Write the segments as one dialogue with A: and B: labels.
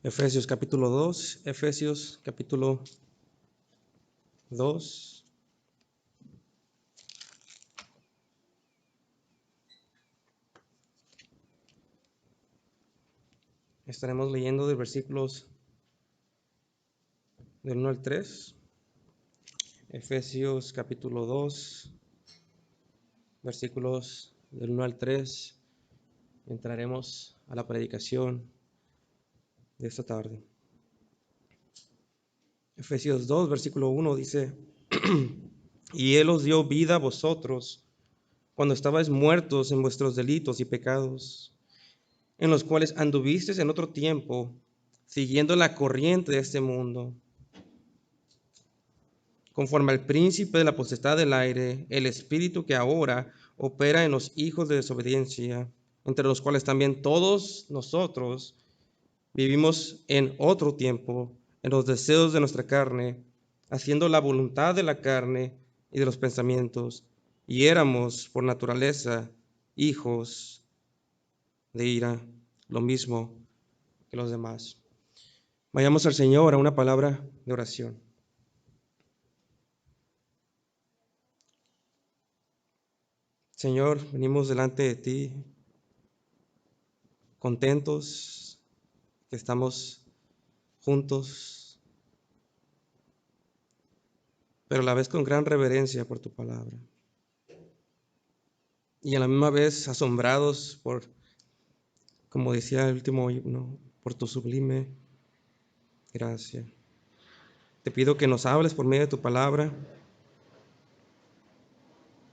A: Efesios capítulo 2, Efesios capítulo 2. Estaremos leyendo de versículos del 1 al 3. Efesios capítulo 2, versículos del 1 al 3. Entraremos a la predicación de esta tarde. Efesios 2, versículo 1 dice: Y Él os dio vida a vosotros cuando estabais muertos en vuestros delitos y pecados, en los cuales anduvisteis en otro tiempo, siguiendo la corriente de este mundo, conforme al príncipe de la potestad del aire, el espíritu que ahora opera en los hijos de desobediencia, entre los cuales también todos nosotros vivimos en otro tiempo, en los deseos de nuestra carne, haciendo la voluntad de la carne y de los pensamientos, y éramos por naturaleza hijos de ira, lo mismo que los demás. Vayamos al Señor a una palabra de oración. Señor, venimos delante de ti contentos que estamos juntos, pero a la vez con gran reverencia por tu palabra. Y a la misma vez asombrados por, como decía el último himno, por tu sublime gracia. Te pido que nos hables por medio de tu palabra,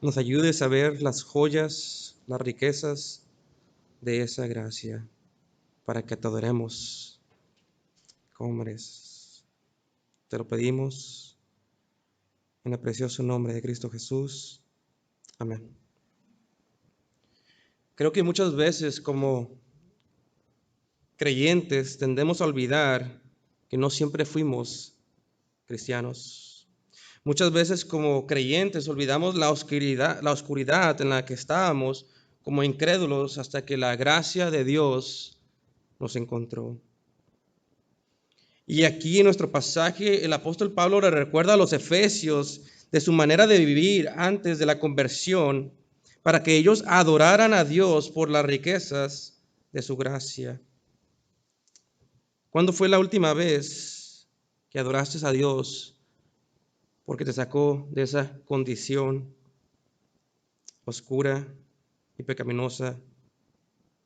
A: nos ayudes a ver las joyas, las riquezas de esa gracia, para que te adoremos como mereces. Te lo pedimos en el precioso nombre de Cristo Jesús. Amén. Creo que muchas veces como creyentes tendemos a olvidar que no siempre fuimos cristianos. Muchas veces como creyentes olvidamos la oscuridad en la que estábamos como incrédulos hasta que la gracia de Dios nos encontró. Y aquí en nuestro pasaje el apóstol Pablo le recuerda a los efesios de su manera de vivir antes de la conversión, para que ellos adoraran a Dios por las riquezas de su gracia. ¿Cuándo fue la última vez que adoraste a Dios porque te sacó de esa condición oscura y pecaminosa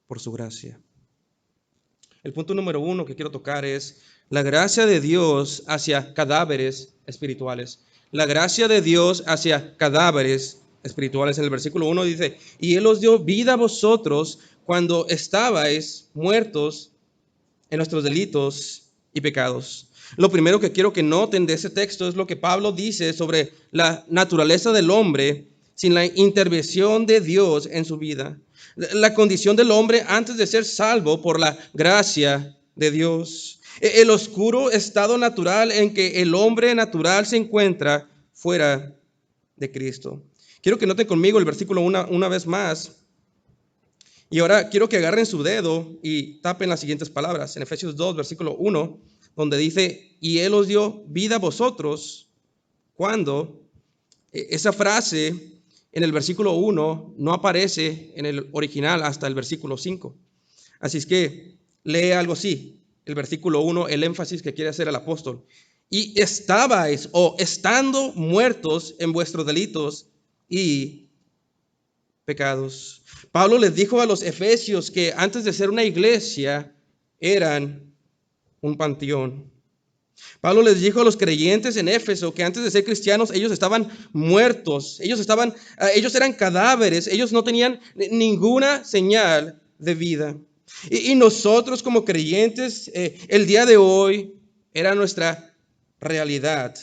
A: por su gracia? El punto número 1 que quiero tocar es la gracia de Dios hacia cadáveres espirituales. La gracia de Dios hacia cadáveres espirituales. En el versículo 1 dice: y Él os dio vida a vosotros cuando estabais muertos en nuestros delitos y pecados. Lo primero que quiero que noten de ese texto es lo que Pablo dice sobre la naturaleza del hombre sin la intervención de Dios en su vida. La condición del hombre antes de ser salvo por la gracia de Dios. El oscuro estado natural en que el hombre natural se encuentra fuera de Cristo. Quiero que noten conmigo el versículo una vez más. Y ahora quiero que agarren su dedo y tapen las siguientes palabras. En Efesios 2, versículo 1, donde dice: y Él os dio vida a vosotros cuando. Esa frase en el versículo 1 no aparece en el original hasta el versículo 5. Así es que lee algo así. El versículo 1, el énfasis que quiere hacer el apóstol. Y estabais o estando muertos en vuestros delitos y pecados. Pablo les dijo a los efesios que antes de ser una iglesia eran un panteón. Pablo les dijo a los creyentes en Éfeso que antes de ser cristianos ellos estaban muertos, ellos eran cadáveres, ellos no tenían ninguna señal de vida. Y nosotros como creyentes, el día de hoy era nuestra realidad.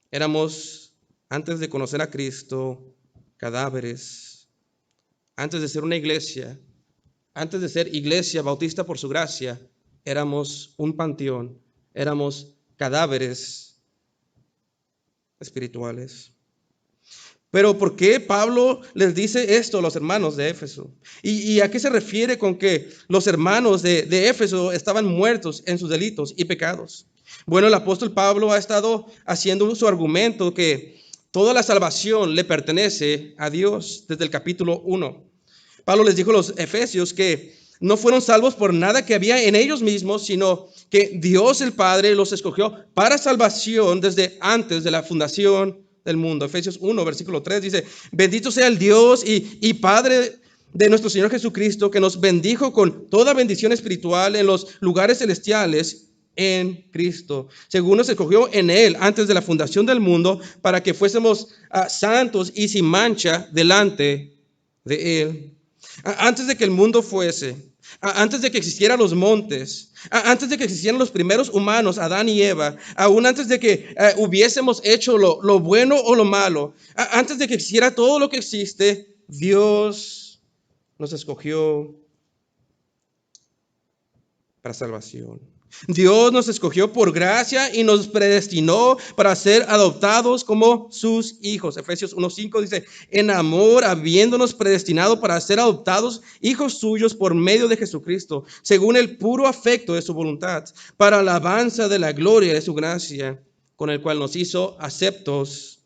A: Éramos, antes de conocer a Cristo, cadáveres. Antes de ser una iglesia, antes de ser iglesia bautista por su gracia, éramos un panteón, éramos cadáveres espirituales. Pero ¿por qué Pablo les dice esto a los hermanos de Éfeso? ¿Y a qué se refiere con que los hermanos de Éfeso estaban muertos en sus delitos y pecados? Bueno, el apóstol Pablo ha estado haciendo su argumento que toda la salvación le pertenece a Dios desde el capítulo 1. Pablo les dijo a los efesios que no fueron salvos por nada que había en ellos mismos, sino que Dios el Padre los escogió para salvación desde antes de la fundación del mundo. Efesios 1, versículo 3 dice: bendito sea el Dios y Padre de nuestro Señor Jesucristo, que nos bendijo con toda bendición espiritual en los lugares celestiales en Cristo, según nos escogió en Él antes de la fundación del mundo, para que fuésemos santos y sin mancha delante de Él. Antes de que el mundo fuese, antes de que existieran los montes, antes de que existieran los primeros humanos, Adán y Eva, aún antes de que hubiésemos hecho lo bueno o lo malo, antes de que existiera todo lo que existe, Dios nos escogió para salvación. Dios nos escogió por gracia y nos predestinó para ser adoptados como sus hijos. Efesios 1:5 dice: en amor, habiéndonos predestinado para ser adoptados hijos suyos por medio de Jesucristo, según el puro afecto de su voluntad, para alabanza de la gloria de su gracia, con el cual nos hizo aceptos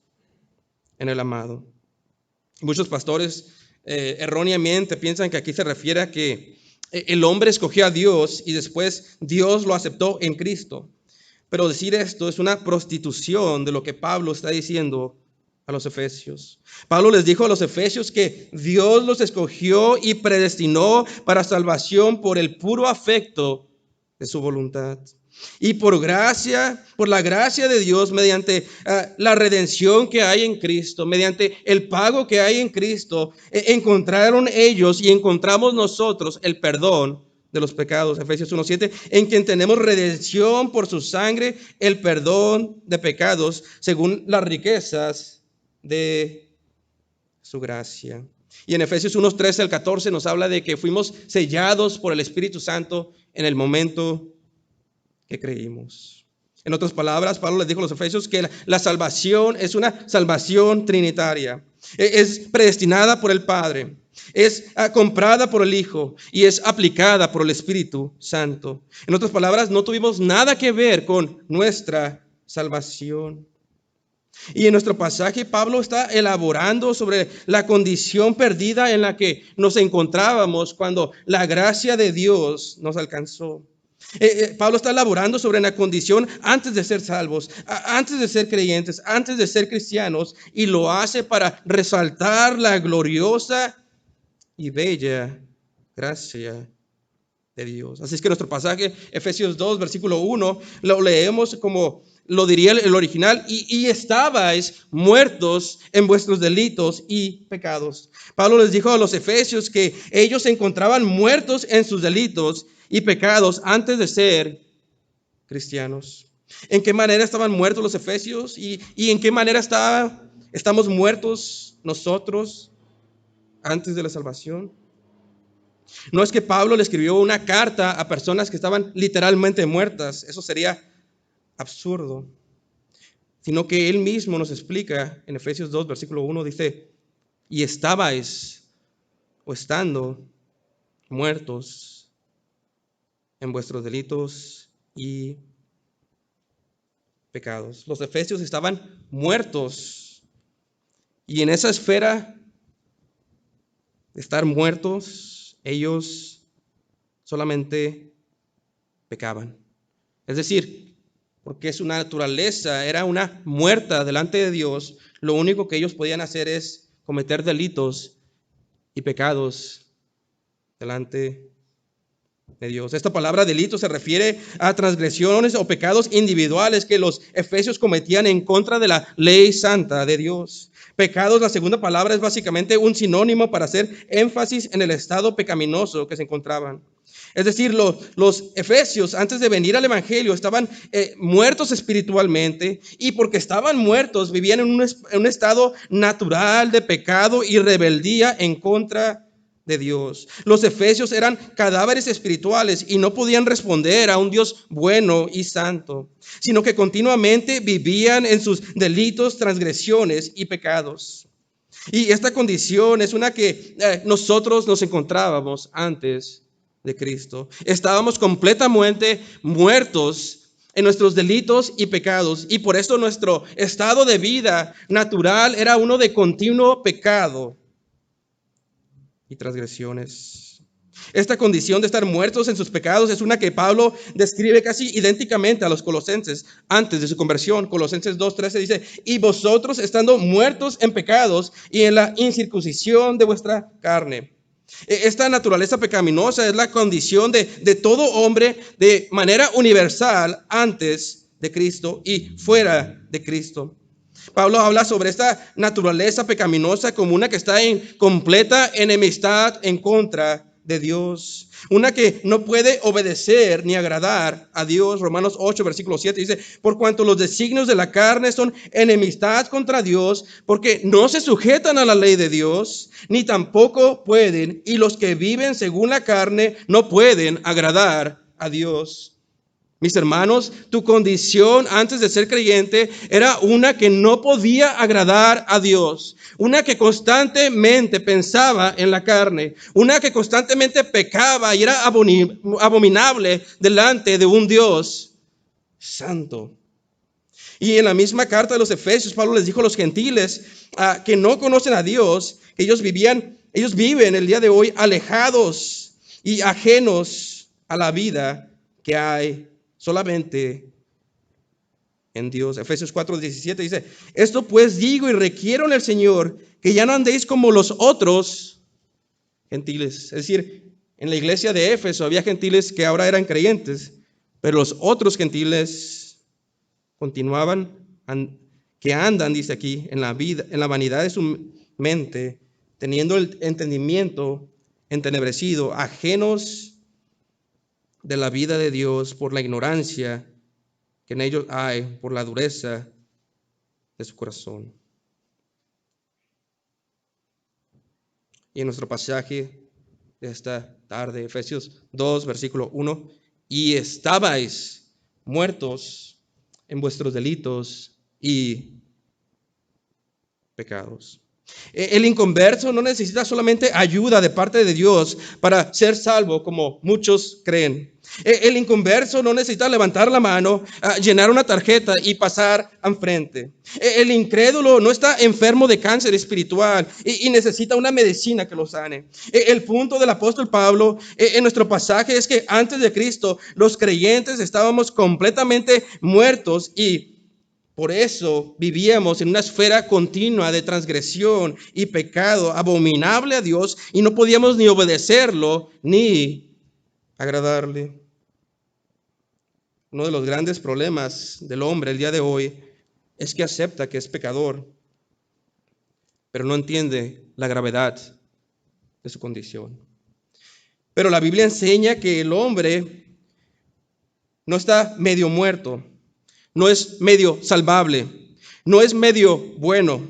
A: en el amado. Muchos pastores erróneamente piensan que aquí se refiere a que el hombre escogió a Dios y después Dios lo aceptó en Cristo. Pero decir esto es una prostitución de lo que Pablo está diciendo a los efesios. Pablo les dijo a los efesios que Dios los escogió y predestinó para salvación por el puro afecto de su voluntad. Y por la gracia de Dios, mediante la redención que hay en Cristo, mediante el pago que hay en Cristo, encontraron ellos y encontramos nosotros el perdón de los pecados. Efesios 1:7, en quien tenemos redención por su sangre, el perdón de pecados, según las riquezas de su gracia. Y en Efesios 1:13 al 14 nos habla de que fuimos sellados por el Espíritu Santo en el momento que creímos. En otras palabras, Pablo les dijo a los efesios que la salvación es una salvación trinitaria. Es predestinada por el Padre, es comprada por el Hijo y es aplicada por el Espíritu Santo. En otras palabras, no tuvimos nada que ver con nuestra salvación. Y en nuestro pasaje, Pablo está elaborando sobre la condición perdida en la que nos encontrábamos cuando la gracia de Dios nos alcanzó. Pablo está elaborando sobre la condición antes de ser salvos, antes de ser creyentes, antes de ser cristianos, y lo hace para resaltar la gloriosa y bella gracia de Dios. Así es que nuestro pasaje, Efesios 2, versículo 1, lo leemos como lo diría el original: y estabais muertos en vuestros delitos y pecados. Pablo les dijo a los efesios que ellos se encontraban muertos en sus delitos y pecados antes de ser cristianos. ¿En qué manera estaban muertos los efesios? ¿Y en qué manera estamos muertos nosotros antes de la salvación? No es que Pablo le escribió una carta a personas que estaban literalmente muertas, eso sería absurdo, sino que él mismo nos explica en Efesios 2, versículo 1, dice: y estabais o estando muertos en vuestros delitos y pecados. Los efesios estaban muertos, y en esa esfera de estar muertos, ellos solamente pecaban. Es decir, porque su naturaleza era una muerta delante de Dios, lo único que ellos podían hacer es cometer delitos y pecados delante de Dios. Esta palabra delito se refiere a transgresiones o pecados individuales que los efesios cometían en contra de la ley santa de Dios. Pecados, la segunda palabra, es básicamente un sinónimo para hacer énfasis en el estado pecaminoso que se encontraban. Es decir, los efesios, antes de venir al evangelio, estaban muertos espiritualmente, y porque estaban muertos, vivían en un estado natural de pecado y rebeldía en contra de Dios. Los efesios eran cadáveres espirituales y no podían responder a un Dios bueno y santo, sino que continuamente vivían en sus delitos, transgresiones y pecados. Y esta condición es una que nosotros nos encontrábamos antes de Cristo. Estábamos completamente muertos en nuestros delitos y pecados. Y por eso nuestro estado de vida natural era uno de continuo pecado y transgresiones. Esta condición de estar muertos en sus pecados es una que Pablo describe casi idénticamente a los colosenses antes de su conversión. Colosenses 2:13 dice: y vosotros estando muertos en pecados y en la incircuncisión de vuestra carne. Esta naturaleza pecaminosa es la condición de todo hombre de manera universal antes de Cristo y fuera de Cristo. Pablo habla sobre esta naturaleza pecaminosa como una que está en completa enemistad en contra de Dios, una que no puede obedecer ni agradar a Dios. Romanos 8, versículo 7 dice: por cuanto los designios de la carne son enemistad contra Dios, porque no se sujetan a la ley de Dios, ni tampoco pueden, y los que viven según la carne no pueden agradar a Dios. Mis hermanos, tu condición antes de ser creyente era una que no podía agradar a Dios, una que constantemente pensaba en la carne, una que constantemente pecaba y era abominable delante de un Dios santo. Y en la misma carta de los Efesios, Pablo les dijo a los gentiles que no conocen a Dios, que ellos viven el día de hoy alejados y ajenos a la vida que hay solamente en Dios. Efesios 4:17 dice: esto pues digo y requiero en el Señor, que ya no andéis como los otros gentiles. Es decir, en la iglesia de Éfeso había gentiles que ahora eran creyentes, pero los otros gentiles continuaban, que andan, dice aquí, en la vida, en la vanidad de su mente, teniendo el entendimiento entenebrecido, ajenos de la vida de Dios por la ignorancia que en ellos hay, por la dureza de su corazón. Y en nuestro pasaje de esta tarde, Efesios 2, versículo 1, y estabais muertos en vuestros delitos y pecados. El inconverso no necesita solamente ayuda de parte de Dios para ser salvo, como muchos creen. El inconverso no necesita levantar la mano, llenar una tarjeta y pasar enfrente. El incrédulo no está enfermo de cáncer espiritual y necesita una medicina que lo sane. El punto del apóstol Pablo en nuestro pasaje es que antes de Cristo los creyentes estábamos completamente muertos y por eso vivíamos en una esfera continua de transgresión y pecado abominable a Dios y no podíamos ni obedecerlo ni agradarle. Uno de los grandes problemas del hombre el día de hoy es que acepta que es pecador, pero no entiende la gravedad de su condición. Pero la Biblia enseña que el hombre no está medio muerto, no es medio salvable, no es medio bueno,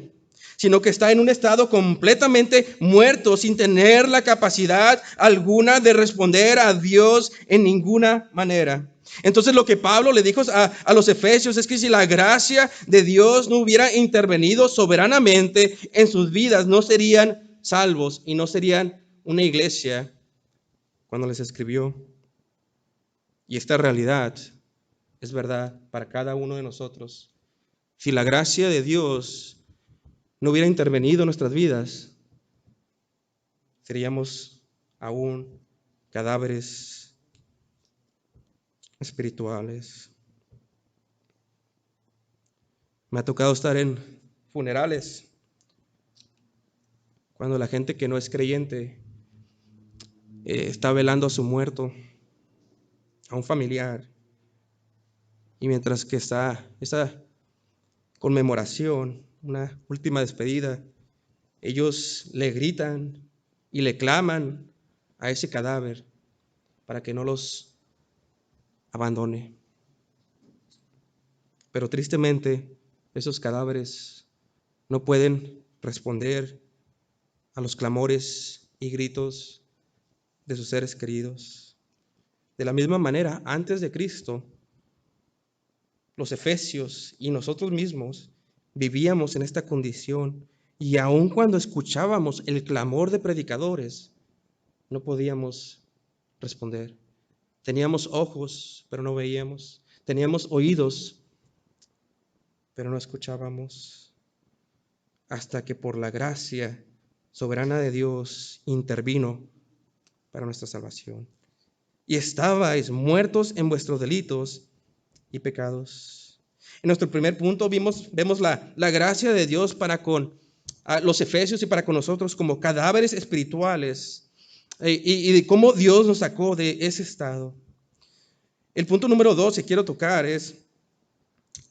A: sino que está en un estado completamente muerto, sin tener la capacidad alguna de responder a Dios en ninguna manera. Entonces lo que Pablo le dijo a los efesios es que si la gracia de Dios no hubiera intervenido soberanamente en sus vidas, no serían salvos y no serían una iglesia cuando les escribió. Y esta realidad es verdad para cada uno de nosotros. Si la gracia de Dios no hubiera intervenido en nuestras vidas, seríamos aún cadáveres espirituales. Me ha tocado estar en funerales cuando la gente que no es creyente está velando a su muerto, a un familiar, y mientras que está esa conmemoración, una última despedida, ellos le gritan y le claman a ese cadáver para que no los abandone. Pero tristemente, esos cadáveres no pueden responder a los clamores y gritos de sus seres queridos. De la misma manera, antes de Cristo, los efesios y nosotros mismos vivíamos en esta condición Y aun cuando escuchábamos el clamor de predicadores, no podíamos responder. Teníamos ojos, pero no veíamos. Teníamos oídos, pero no escuchábamos. Hasta que por la gracia soberana de Dios intervino para nuestra salvación. Y estabais muertos en vuestros delitos y pecados. En nuestro primer punto vemos la gracia de Dios para con los efesios y para con nosotros como cadáveres espirituales, y de cómo Dios nos sacó de ese estado. El punto número 2 que quiero tocar es,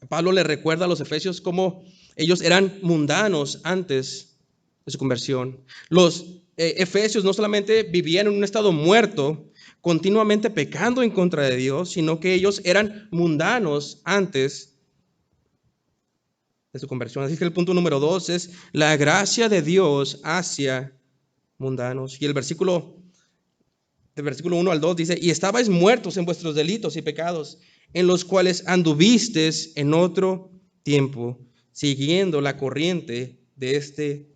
A: Pablo le recuerda a los efesios cómo ellos eran mundanos antes de su conversión. Los efesios no solamente vivían en un estado muerto, continuamente pecando en contra de Dios, sino que ellos eran mundanos antes de su conversión. Así que el punto número 2 es la gracia de Dios hacia mundanos. Y del versículo 1 al 2 dice, y estabais muertos en vuestros delitos y pecados, en los cuales anduvisteis en otro tiempo, siguiendo la corriente de este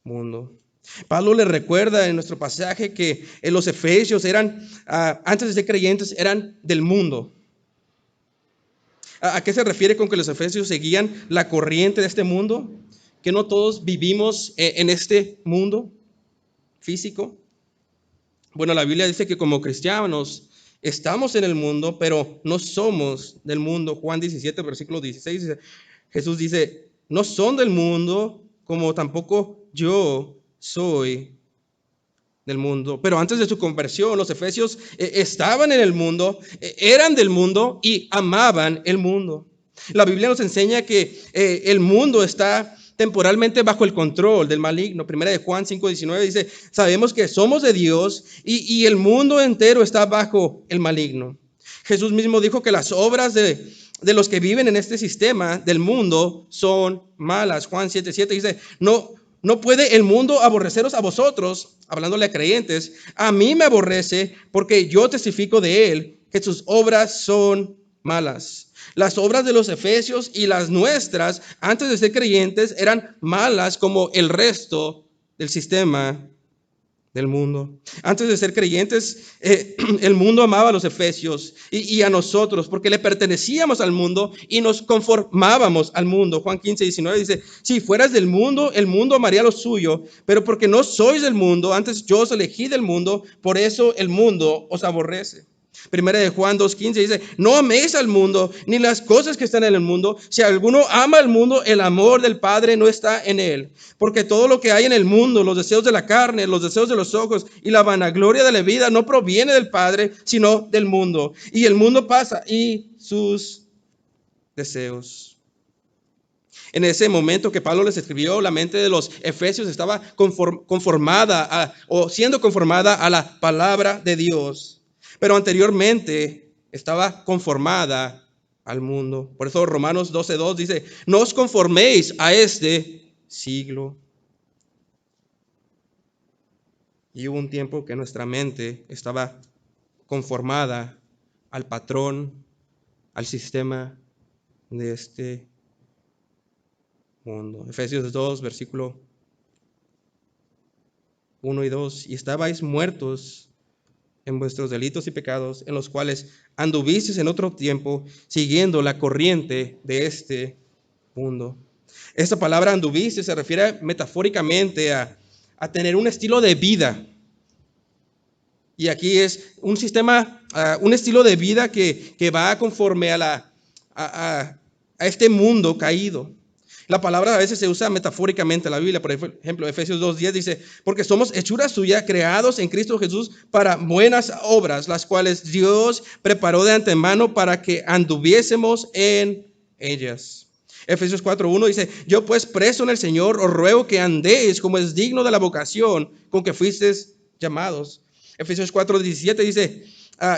A: mundo. Pablo le recuerda en nuestro pasaje que los efesios eran, antes de ser creyentes, eran del mundo. ¿A qué se refiere con que los efesios seguían la corriente de este mundo? Que no todos vivimos en este mundo físico. Bueno, la Biblia dice que como cristianos estamos en el mundo, pero no somos del mundo. Juan 17, versículo 16, Jesús dice, no son del mundo, como tampoco yo soy del mundo. Pero antes de su conversión, los efesios estaban en el mundo, eran del mundo y amaban el mundo. La Biblia nos enseña que el mundo está temporalmente bajo el control del maligno. Primera de Juan 5:19 dice, sabemos que somos de Dios y el mundo entero está bajo el maligno. Jesús mismo dijo que las obras de los que viven en este sistema del mundo son malas. Juan 7:7 dice, no puede el mundo aborreceros a vosotros, hablándole a creyentes, a mí me aborrece porque yo testifico de él que sus obras son malas. Las obras de los efesios y las nuestras, antes de ser creyentes, eran malas como el resto del sistema del mundo. Antes de ser creyentes, el mundo amaba a los efesios y a nosotros porque le pertenecíamos al mundo y nos conformábamos al mundo. Juan 15:19 dice, si fueras del mundo, el mundo amaría lo suyo, pero porque no sois del mundo, antes yo os elegí del mundo, por eso el mundo os aborrece. Primera de Juan 2:15 dice, no améis al mundo ni las cosas que están en el mundo. Si alguno ama al mundo, el amor del Padre no está en él. Porque todo lo que hay en el mundo, los deseos de la carne, los deseos de los ojos y la vanagloria de la vida, no proviene del Padre, sino del mundo. Y el mundo pasa y sus deseos. En ese momento que Pablo les escribió, la mente de los efesios estaba conformada siendo conformada a la palabra de Dios. Pero anteriormente estaba conformada al mundo. Por eso Romanos 12:2 dice, no os conforméis a este siglo. Y hubo un tiempo que nuestra mente estaba conformada al patrón, al sistema de este mundo. Efesios 2, versículo 1 y 2. Y estabais muertos en vuestros delitos y pecados, en los cuales anduvisteis en otro tiempo, siguiendo la corriente de este mundo. Esta palabra anduviste se refiere metafóricamente a tener un estilo de vida. Y aquí es un sistema, un estilo de vida que va conforme a este mundo caído. La palabra a veces se usa metafóricamente en la Biblia. Por ejemplo, Efesios 2:10 dice, porque somos hechura suya, creados en Cristo Jesús para buenas obras, las cuales Dios preparó de antemano para que anduviésemos en ellas. Efesios 4:1 dice, yo pues preso en el Señor, os ruego que andéis como es digno de la vocación con que fuisteis llamados. Efesios 4:17 dice,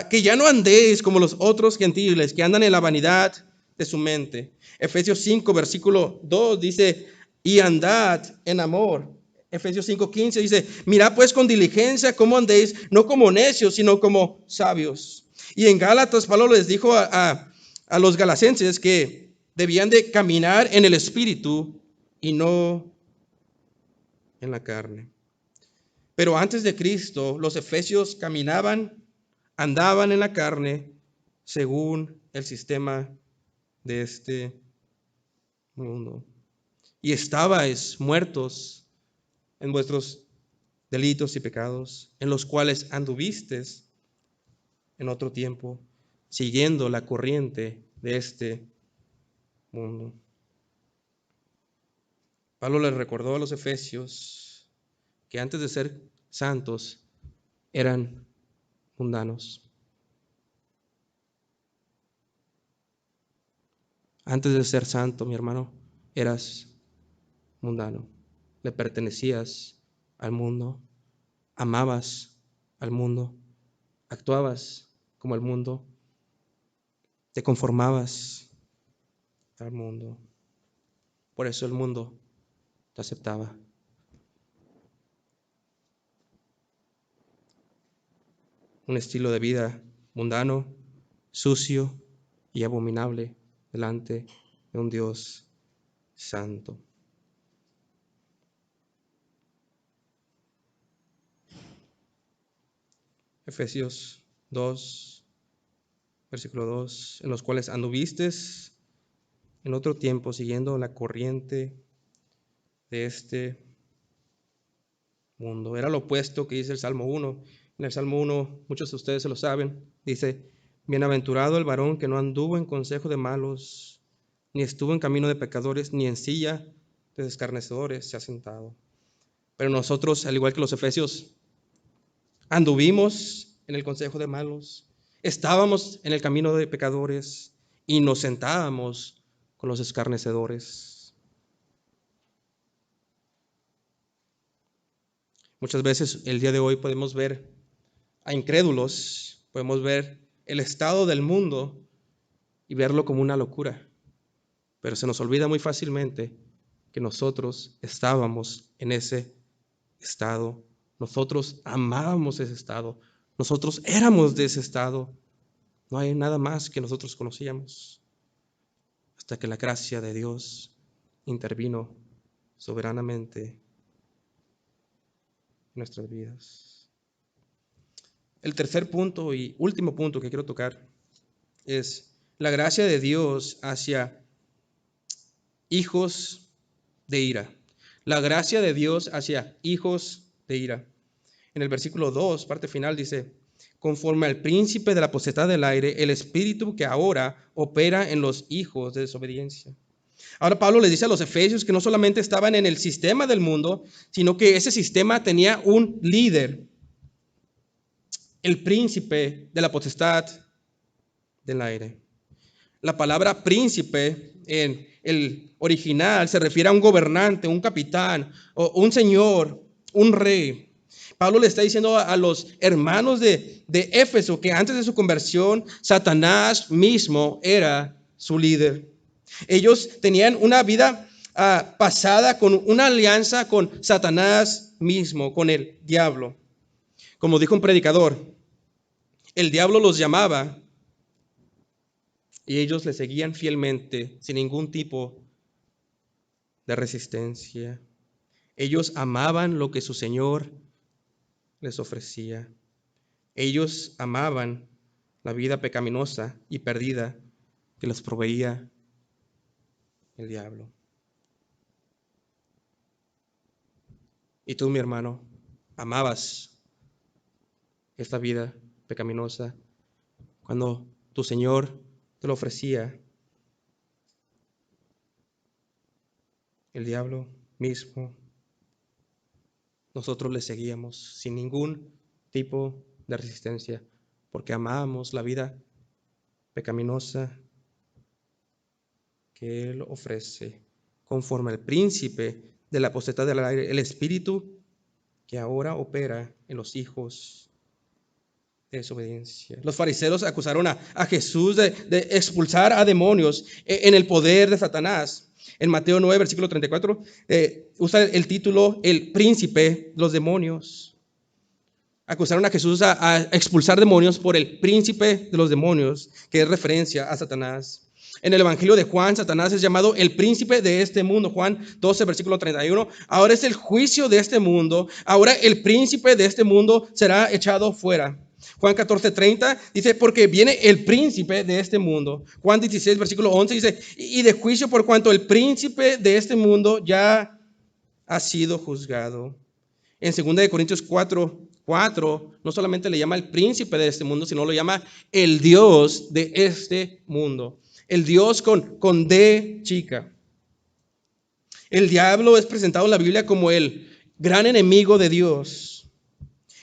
A: que ya no andéis como los otros gentiles que andan en la vanidad de su mente. Efesios 5, versículo 2 dice, y andad en amor. Efesios 5:15 dice, mirad pues con diligencia cómo andéis, no como necios, sino como sabios. Y en Gálatas, Pablo les dijo a los galacenses que debían de caminar en el Espíritu y no en la carne. Pero antes de Cristo, los efesios andaban en la carne según el sistema de este mundo. Y estabais muertos en vuestros delitos y pecados, en los cuales anduvisteis en otro tiempo, siguiendo la corriente de este mundo. Pablo les recordó a los efesios que antes de ser santos eran mundanos. Antes de ser santo, mi hermano, eras mundano. Le pertenecías al mundo, amabas al mundo, actuabas como el mundo, te conformabas al mundo. Por eso el mundo te aceptaba. Un estilo de vida mundano, sucio y abominable delante de un Dios santo. Efesios 2, versículo 2, en los cuales anduvistes en otro tiempo siguiendo la corriente de este mundo. Era lo opuesto que dice el Salmo 1. En el Salmo 1, muchos de ustedes se lo saben, dice: bienaventurado el varón que no anduvo en consejo de malos, ni estuvo en camino de pecadores, ni en silla de escarnecedores se ha sentado. Pero nosotros, al igual que los efesios, anduvimos en el consejo de malos, estábamos en el camino de pecadores y nos sentábamos con los escarnecedores. Muchas veces el día de hoy podemos ver a incrédulos, podemos ver el estado del mundo y verlo como una locura, pero se nos olvida muy fácilmente que nosotros estábamos en ese estado, nosotros amábamos ese estado, nosotros éramos de ese estado, no hay nada más que nosotros conocíamos, hasta que la gracia de Dios intervino soberanamente en nuestras vidas. El tercer punto y último punto que quiero tocar es la gracia de Dios hacia hijos de ira. La gracia de Dios hacia hijos de ira. En el versículo 2, parte final, dice: conforme al príncipe de la potestad del aire, el espíritu que ahora opera en los hijos de desobediencia. Ahora Pablo les dice a los efesios que no solamente estaban en el sistema del mundo, sino que ese sistema tenía un líder, el príncipe de la potestad del aire. La palabra príncipe en el original se refiere a un gobernante, un capitán, o un señor, un rey. Pablo le está diciendo a los hermanos de Éfeso que antes de su conversión, Satanás mismo era su líder. Ellos tenían una vida pasada con una alianza con Satanás mismo, con el diablo. Como dijo un predicador, el diablo los llamaba y ellos le seguían fielmente sin ningún tipo de resistencia. Ellos amaban lo que su Señor les ofrecía. Ellos amaban la vida pecaminosa y perdida que les proveía el diablo. Y tú, mi hermano, amabas esta vida pecaminosa cuando tu Señor te lo ofrecía. El diablo mismo, nosotros le seguíamos sin ningún tipo de resistencia, porque amábamos la vida pecaminosa que Él ofrece, conforme al príncipe de la potestad del aire, el espíritu que ahora opera en los hijos de desobediencia. Los fariseos acusaron a Jesús de expulsar a demonios en el poder de Satanás. En Mateo 9, versículo 34, usa el título el príncipe de los demonios. Acusaron a Jesús a expulsar demonios por el príncipe de los demonios, que es referencia a Satanás. En el Evangelio de Juan, Satanás es llamado el príncipe de este mundo. Juan 12, versículo 31. Ahora es el juicio de este mundo. Ahora el príncipe de este mundo será echado fuera. Juan 14, 30 dice, porque viene el príncipe de este mundo. Juan 16, versículo 11 dice, y de juicio por cuanto el príncipe de este mundo ya ha sido juzgado. En 2 Corintios 4, no solamente le llama el príncipe de este mundo, sino lo llama el Dios de este mundo. El Dios con D chica. El diablo es presentado en la Biblia como el gran enemigo de Dios,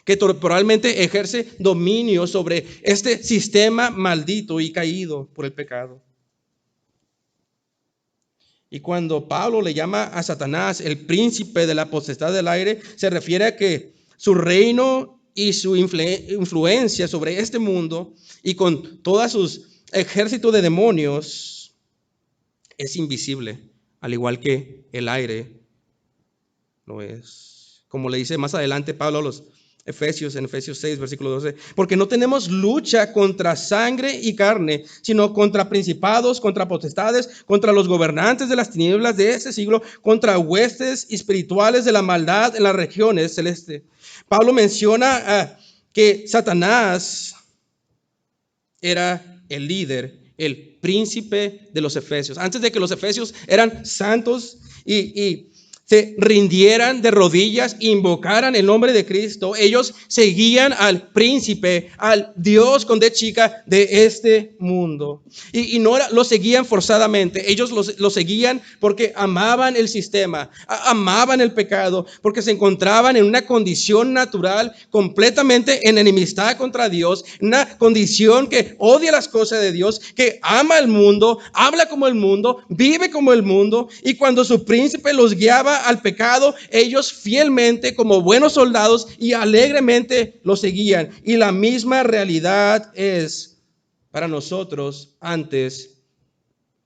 A: que temporalmente ejerce dominio sobre este sistema maldito y caído por el pecado. Y cuando Pablo le llama a Satanás el príncipe de la potestad del aire, se refiere a que su reino y su influencia sobre este mundo y con todos sus ejércitos de demonios es invisible, al igual que el aire lo es. Como le dice más adelante Pablo a los Efesios, en Efesios 6, versículo 12, porque no tenemos lucha contra sangre y carne, sino contra principados, contra potestades, contra los gobernantes de las tinieblas de este siglo, contra huestes espirituales de la maldad en las regiones celestes. Pablo menciona que Satanás era el líder, el príncipe de los efesios. Antes de que los efesios eran santos y se rindieran de rodillas e invocaran el nombre de Cristo, ellos seguían al príncipe, al Dios con D chica de este mundo. Y no lo seguían forzadamente, ellos lo seguían porque amaban el sistema, amaban el pecado, porque se encontraban en una condición natural completamente en enemistad contra Dios, una condición que odia las cosas de Dios, que ama el mundo, habla como el mundo, vive como el mundo, y cuando su príncipe los guiaba al pecado, ellos fielmente, como buenos soldados y alegremente lo seguían. Y la misma realidad es para nosotros antes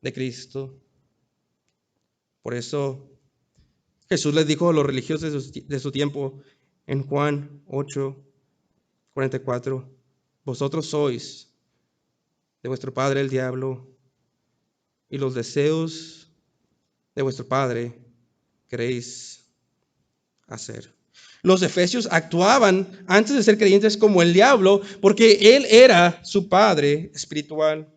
A: de Cristo. Por eso Jesús les dijo a los religiosos de su tiempo en Juan 8, 44, vosotros sois de vuestro padre el diablo, y los deseos de vuestro padre queréis hacer. Los efesios actuaban antes de ser creyentes como el diablo porque él era su padre espiritual.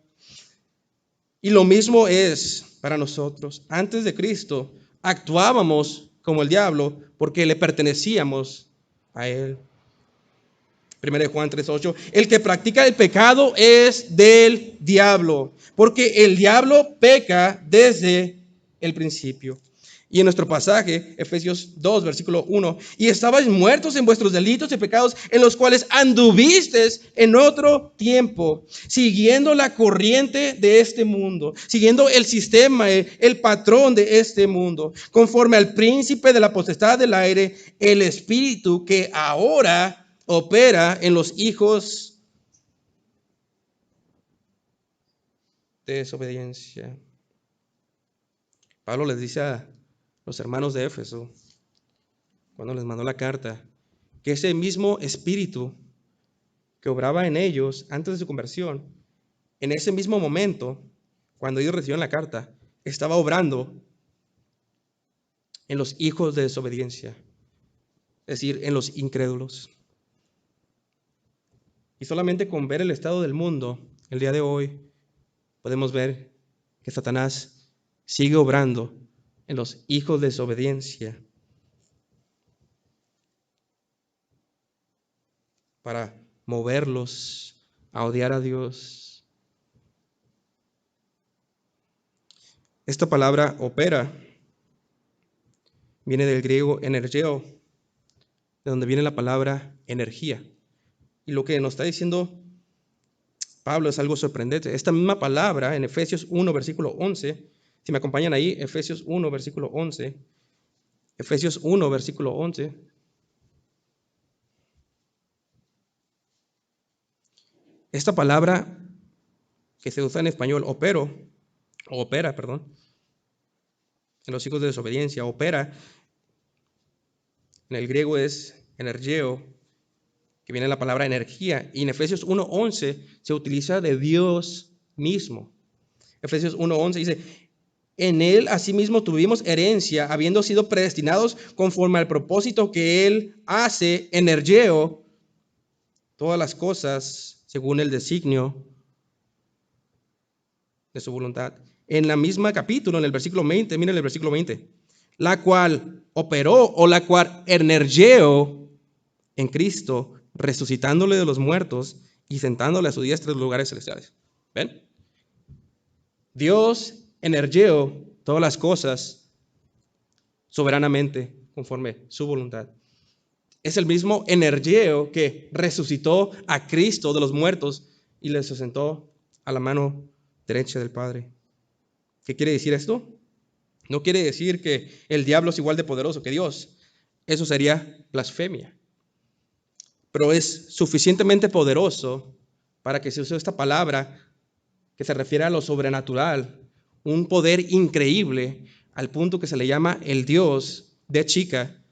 A: Y lo mismo es para nosotros. Antes de Cristo actuábamos como el diablo porque le pertenecíamos a él. 1 Juan 3:8, el que practica el pecado es del diablo, porque el diablo peca desde el principio. Y en nuestro pasaje, Efesios 2, versículo 1, y estabais muertos en vuestros delitos y pecados, en los cuales anduvisteis en otro tiempo, siguiendo la corriente de este mundo, siguiendo el sistema, el patrón de este mundo, conforme al príncipe de la potestad del aire, el espíritu que ahora opera en los hijos de desobediencia. Pablo les dice a los hermanos de Éfeso, cuando les mandó la carta, que ese mismo espíritu que obraba en ellos antes de su conversión, en ese mismo momento, cuando ellos recibieron la carta, estaba obrando en los hijos de desobediencia, es decir, en los incrédulos. Y solamente con ver el estado del mundo el día de hoy, podemos ver que Satanás sigue obrando en los hijos de desobediencia para moverlos a odiar a Dios. Esta palabra opera viene del griego energeo, de donde viene la palabra energía. Y lo que nos está diciendo Pablo es algo sorprendente. Esta misma palabra en Efesios 1, versículo 11, si me acompañan ahí, Efesios 1, versículo 11. Efesios 1, versículo 11. Esta palabra que se usa en español, opera, en los hijos de desobediencia, opera, en el griego es energeo, que viene la palabra energía, y en Efesios 1:11 se utiliza de Dios mismo. Efesios 1:11 dice, en él asimismo tuvimos herencia, habiendo sido predestinados conforme al propósito que él hace, energeo, todas las cosas según el designio de su voluntad. En la misma capítulo, en el versículo 20, miren el versículo 20, la cual operó o la cual energeo en Cristo, resucitándole de los muertos y sentándole a su diestra en los lugares celestiales. ¿Ven? Dios energeo todas las cosas soberanamente conforme su voluntad. Es el mismo energeo que resucitó a Cristo de los muertos y le sentó a la mano derecha del Padre. ¿Qué quiere decir esto? No quiere decir que el diablo es igual de poderoso que Dios. Eso sería blasfemia. Pero es suficientemente poderoso para que se use esta palabra que se refiere a lo sobrenatural, un poder increíble al punto que se le llama el Dios de chica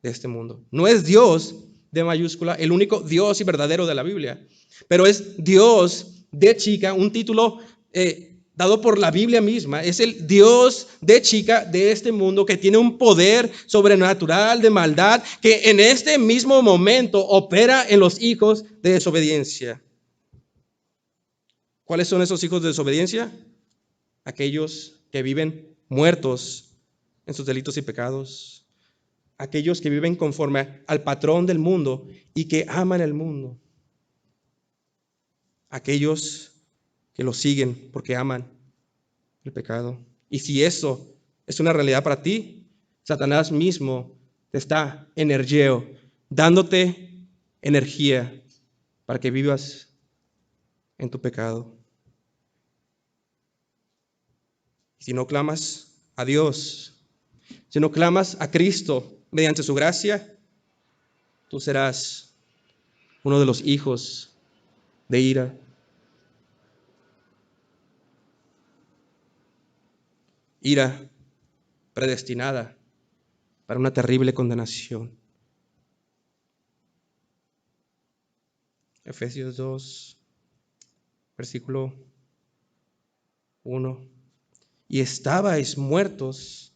A: de este mundo. No es Dios de mayúscula, el único Dios y verdadero de la Biblia, pero es Dios de chica, un título dado por la Biblia misma. Es el Dios de chica de este mundo que tiene un poder sobrenatural de maldad que en este mismo momento opera en los hijos de desobediencia. ¿Cuáles son esos hijos de desobediencia? Aquellos que viven muertos en sus delitos y pecados. Aquellos que viven conforme al patrón del mundo y que aman el mundo. Aquellos que lo siguen porque aman el pecado. Y si eso es una realidad para ti, Satanás mismo te está energeo, dándote energía para que vivas en tu pecado. Si no clamas a Dios, si no clamas a Cristo mediante su gracia, tú serás uno de los hijos de ira. Ira predestinada para una terrible condenación. Efesios 2, versículo 1. Y estabais muertos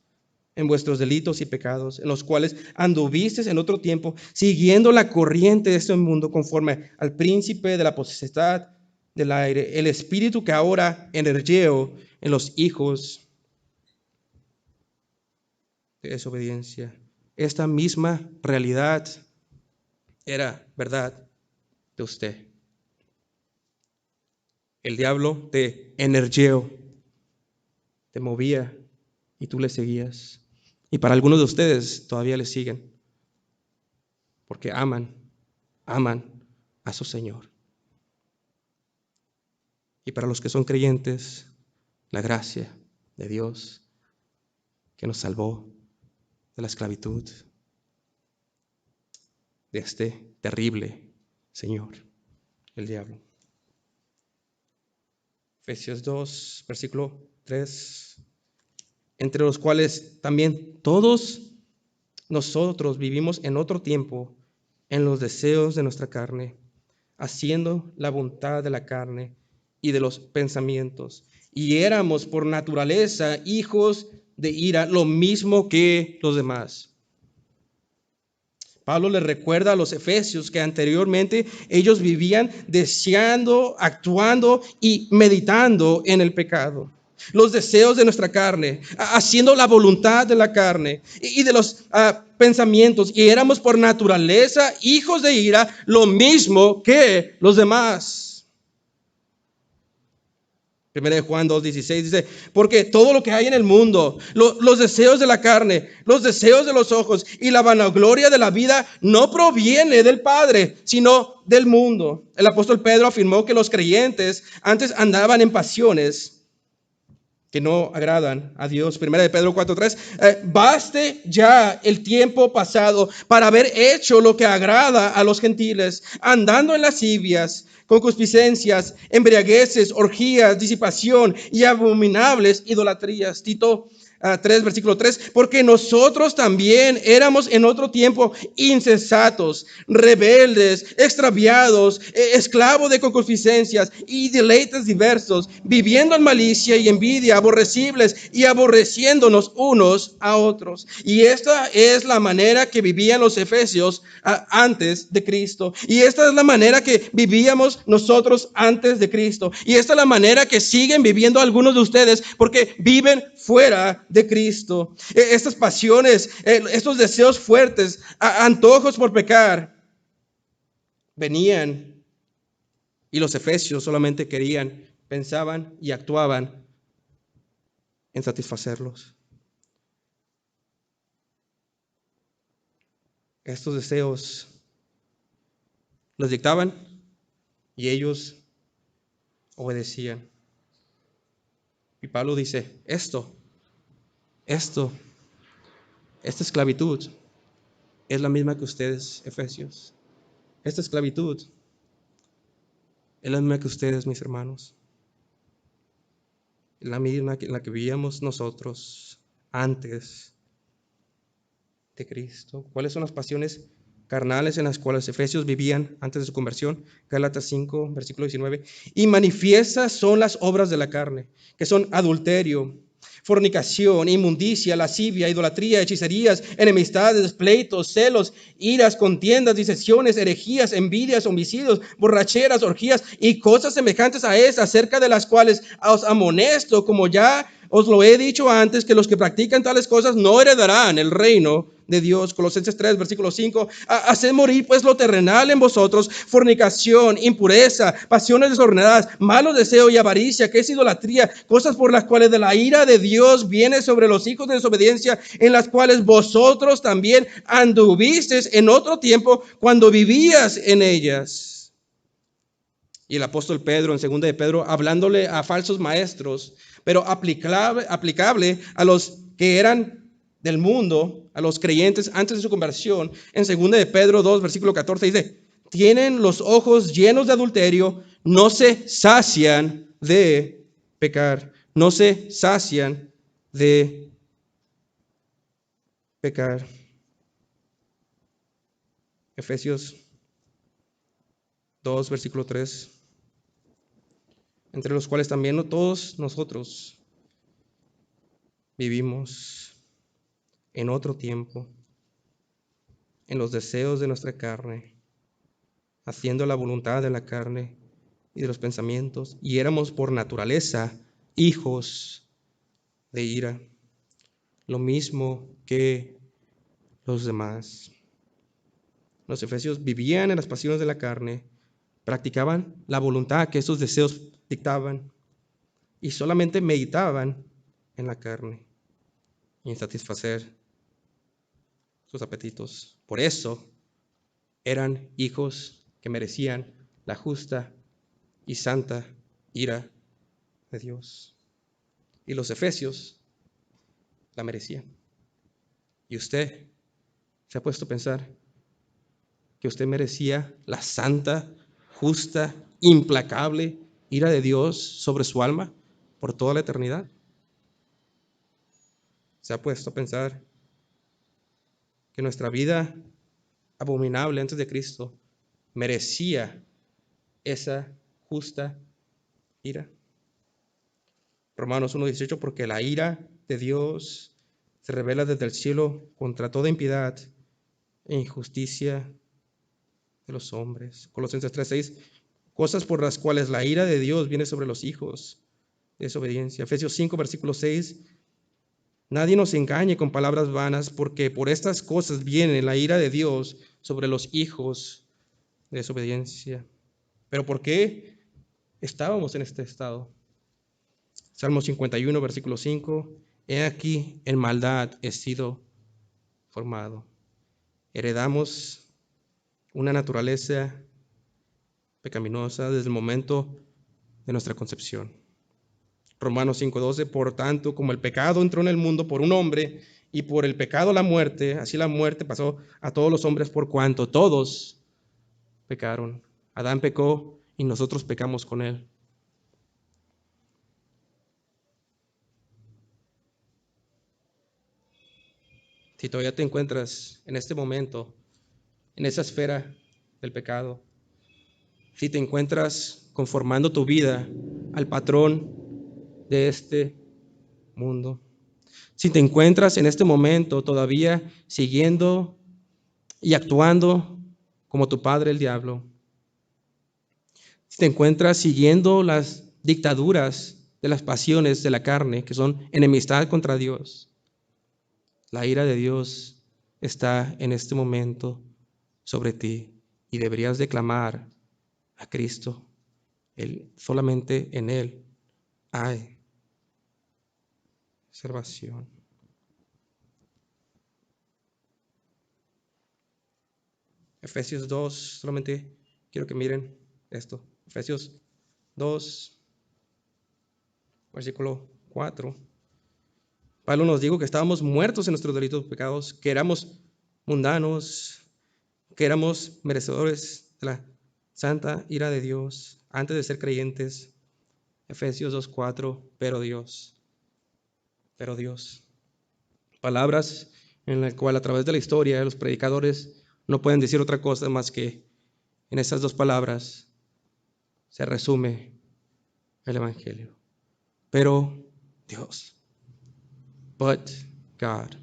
A: en vuestros delitos y pecados, en los cuales anduvisteis en otro tiempo, siguiendo la corriente de este mundo, conforme al príncipe de la potestad del aire, el espíritu que ahora energeo en los hijos de desobediencia. Esta misma realidad era verdad de usted. El diablo te energeó, te movía y tú le seguías. Y para algunos de ustedes todavía le siguen, porque aman a su Señor. Y para los que son creyentes, la gracia de Dios que nos salvó de la esclavitud de este terrible señor, el diablo. Efesios 2, versículo 3, entre los cuales también todos nosotros vivimos en otro tiempo en los deseos de nuestra carne, haciendo la voluntad de la carne y de los pensamientos, y éramos por naturaleza hijos de ira, lo mismo que los demás. Pablo les recuerda a los efesios que anteriormente ellos vivían deseando, actuando y meditando en el pecado. Los deseos de nuestra carne, haciendo la voluntad de la carne y de los pensamientos. Y éramos por naturaleza hijos de ira, lo mismo que los demás. 1 Juan 2:16 dice, porque todo lo que hay en el mundo, los deseos de la carne, los deseos de los ojos y la vanagloria de la vida no proviene del Padre, sino del mundo. El apóstol Pedro afirmó que los creyentes antes andaban en pasiones que no agradan a Dios. 1 Pedro 4:3, baste ya el tiempo pasado para haber hecho lo que agrada a los gentiles, andando en lascivias, concupiscencias, embriagueces, orgías, disipación y abominables idolatrías. Tito 3, versículo 3, porque nosotros también éramos en otro tiempo insensatos, rebeldes, extraviados, esclavos de concupiscencias y deleites diversos, viviendo en malicia y envidia, aborrecibles y aborreciéndonos unos a otros. Y esta es la manera que vivían los efesios antes de Cristo. Y esta es la manera que vivíamos nosotros antes de Cristo. Y esta es la manera que siguen viviendo algunos de ustedes porque viven fuera de Cristo. Estas pasiones, estos deseos fuertes, antojos por pecar, venían y los efesios solamente querían, pensaban y actuaban en satisfacerlos. Estos deseos los dictaban y ellos obedecían. Y Pablo dice, esta esclavitud es la misma que ustedes, efesios. Esta esclavitud es la misma que ustedes, mis hermanos. Es la misma en la que vivíamos nosotros antes de Cristo. ¿Cuáles son las pasiones carnales en las cuales los efesios vivían antes de su conversión? Gálatas 5, versículo 19. Y manifiestas son las obras de la carne, que son adulterio, fornicación, inmundicia, lascivia, idolatría, hechicerías, enemistades, pleitos, celos, iras, contiendas, disensiones, herejías, envidias, homicidios, borracheras, orgías y cosas semejantes a estas, acerca de las cuales os amonesto, como ya os lo he dicho antes, que los que practican tales cosas no heredarán el reino de Dios. Colosenses 3, versículo 5. Haced morir pues lo terrenal en vosotros: fornicación, impureza, pasiones desordenadas, malos deseos y avaricia, que es idolatría, cosas por las cuales de la ira de Dios viene sobre los hijos de desobediencia, en las cuales vosotros también anduvisteis en otro tiempo cuando vivías en ellas. Y el apóstol Pedro, en 2 de Pedro, hablándole a falsos maestros, pero aplicable a los que eran del mundo, a los creyentes antes de su conversión, en 2 de Pedro 2, versículo 14, dice, tienen los ojos llenos de adulterio, no se sacian de pecar, no se sacian de pecar. Efesios 2, versículo 3, entre los cuales también no todos nosotros vivimos en otro tiempo, en los deseos de nuestra carne, haciendo la voluntad de la carne y de los pensamientos, y éramos por naturaleza hijos de ira, lo mismo que los demás. Los efesios vivían en las pasiones de la carne, practicaban la voluntad que esos deseos dictaban y solamente meditaban en la carne y en satisfacer sus apetitos. Por eso eran hijos que merecían la justa y santa ira de Dios. Y los efesios la merecían. Y usted se ha puesto a pensar que usted merecía la santa, justa, implacable ira de Dios sobre su alma por toda la eternidad. Se ha puesto a pensar que nuestra vida abominable antes de Cristo merecía esa justa ira. Romanos 1:18, porque la ira de Dios se revela desde el cielo contra toda impiedad e injusticia de los hombres. Colosenses 3:6, cosas por las cuales la ira de Dios viene sobre los hijos de desobediencia. Efesios 5, versículo 6, nadie nos engañe con palabras vanas, porque por estas cosas viene la ira de Dios sobre los hijos de desobediencia. ¿Pero por qué estábamos en este estado? Salmo 51, versículo 5, he aquí en maldad he sido formado. Heredamos una naturaleza pecaminosa desde el momento de nuestra concepción. Romanos 5:12, por tanto, como el pecado entró en el mundo por un hombre, y por el pecado la muerte, así la muerte pasó a todos los hombres por cuanto todos pecaron. Adán pecó y nosotros pecamos con él. Si todavía te encuentras en este momento, en esa esfera del pecado, si te encuentras conformando tu vida al patrón de este mundo, si te encuentras en este momento todavía siguiendo y actuando como tu padre el diablo, si te encuentras siguiendo las dictaduras de las pasiones de la carne, que son enemistad contra Dios, la ira de Dios está en este momento sobre ti y deberías declamar a Cristo. Solamente en Él hay salvación. Efesios 2, solamente quiero que miren esto. Efesios 2, versículo 4. Pablo nos dijo que estábamos muertos en nuestros delitos y pecados, que éramos mundanos, que éramos merecedores de la santa ira de Dios antes de ser creyentes. Efesios 2:4, pero Dios. Palabras en las cuales a través de la historia los predicadores no pueden decir otra cosa más que en esas dos palabras se resume el Evangelio. Pero Dios. But God.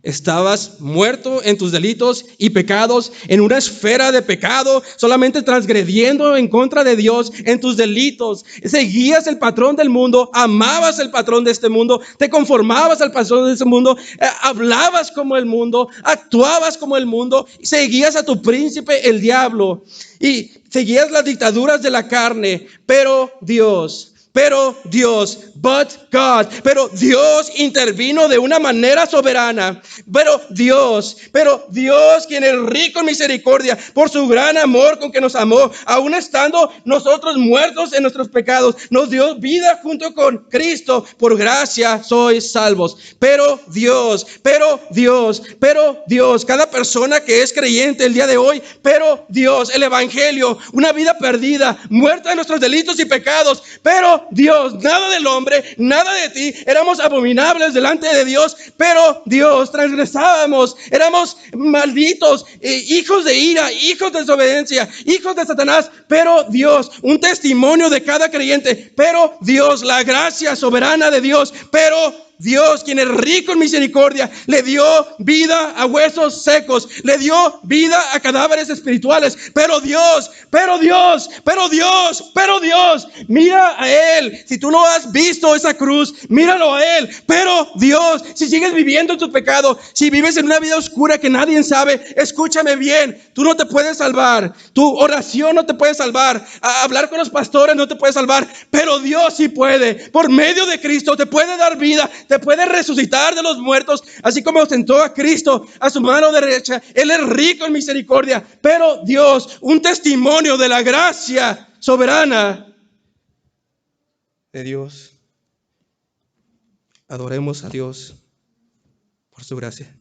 A: Estabas muerto en tus delitos y pecados, en una esfera de pecado, solamente transgrediendo en contra de Dios en tus delitos. Seguías el patrón del mundo, amabas el patrón de este mundo, te conformabas al patrón de este mundo, hablabas como el mundo, actuabas como el mundo, seguías a tu príncipe el diablo y seguías las dictaduras de la carne, pero Dios, but God, pero Dios intervino de una manera soberana, pero Dios, quien es rico en misericordia, por su gran amor con que nos amó, aún estando nosotros muertos en nuestros pecados, nos dio vida junto con Cristo, por gracia sois salvos. Pero Dios, cada persona que es creyente el día de hoy, pero Dios, el Evangelio, una vida perdida, muerta en nuestros delitos y pecados, pero Dios, nada del hombre, nada de ti, éramos abominables delante de Dios, pero Dios, transgresábamos, éramos malditos, hijos de ira, hijos de desobediencia, hijos de Satanás, pero Dios, un testimonio de cada creyente, pero Dios, la gracia soberana de Dios, pero Dios, quien es rico en misericordia, le dio vida a huesos secos, le dio vida a cadáveres espirituales. Pero Dios, mira a Él. Si tú no has visto esa cruz, míralo a Él. Pero Dios, si sigues viviendo en tu pecado, si vives en una vida oscura que nadie sabe, escúchame bien, tú no te puedes salvar. Tu oración no te puede salvar. A hablar con los pastores no te puede salvar. Pero Dios sí puede. Por medio de Cristo te puede dar vida, te puede resucitar de los muertos, así como sentó a Cristo a su mano derecha. Él es rico en misericordia, pero Dios, un testimonio de la gracia soberana de Dios. Adoremos a Dios por su gracia.